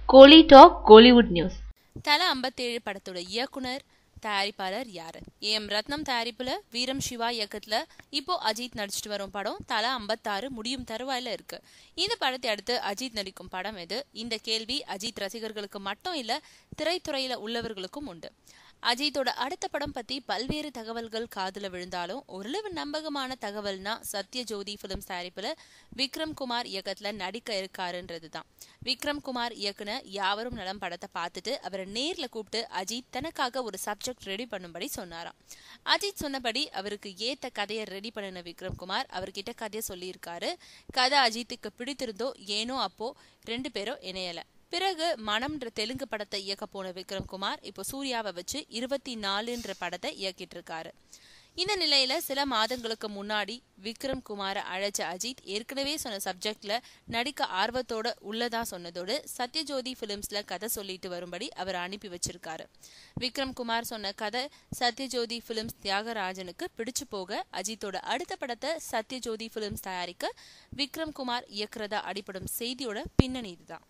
கோலி talk Kollywood news. தல 57 படத்தோட இயக்குனர் தயாரிப்பாளர் யாரு? ஏஎம் ரத்னம் தயாரிப்புல வீரம் சிவா இயக்கத்துல இப்போ அஜித் நடிச்சிட்டு வரும் படம் தல 56 முடியும் தருவாயில இருக்கு. இந்த படத்தை அடுத்து அஜித் நடிக்கும் படம் எது? இந்த கேள்வி அஜித் ரசிகர்களுக்கு மட்டும் இல்ல, திரைத்துறையில உள்ளவர்களுக்கும் உண்டு. அஜித்தோட அடுத்த படம் பத்தி பல்வேறு தகவல்கள் காதுல விழுந்தாலும் ஓரளவு நம்பகமான தகவல்னா சத்யஜோதி பிலிம்ஸ் தயாரிப்புல விக்ரம் குமார் இயக்கத்துல நடிக்க இருக்காருன்றதுதான். விக்ரம் குமார் இயக்குன யாவரும் நலம் படத்தை பார்த்துட்டு அவரை நேர்ல கூப்பிட்டு அஜித் தனக்காக ஒரு சப்ஜெக்ட் ரெடி பண்ணும்படி சொன்னாராம். அஜித் சொன்னபடி அவருக்கு ஏத்த கதையை ரெடி பண்ணின விக்ரம் குமார் அவர்கிட்ட கதையை சொல்லியிருக்காரு. கதை அஜித்துக்கு பிடித்திருந்தோ ஏனோ அப்போ 2 பேரும் இணையல. பிறகு மனம்ன்ற தெலுங்கு படத்தை இயக்க போன விக்ரம் குமார் இப்போ சூர்யாவை வச்சு 24ன்ற படத்தை இயக்கிட்டு இருக்காரு. இந்த நிலையில சில மாதங்களுக்கு முன்னாடி விக்ரம் குமாரை அழைச்ச அஜித் ஏற்கனவே சொன்ன சப்ஜெக்ட்ல நடிக்க ஆர்வத்தோட உள்ளதா சொன்னதோடு சத்யஜோதி பிலிம்ஸ்ல கதை சொல்லிட்டு வரும்படி அவர் அனுப்பி வச்சிருக்காரு. விக்ரம் குமார் சொன்ன கதை சத்யஜோதி பிலிம்ஸ் தியாகராஜனுக்கு பிடிச்சு போக அஜித்தோட அடுத்த படத்தை சத்யஜோதி பிலிம்ஸ் தயாரிக்க விக்ரம் குமார் இயக்குறதா அடிப்படும் செய்தியோட பின்னணி இதுதான்.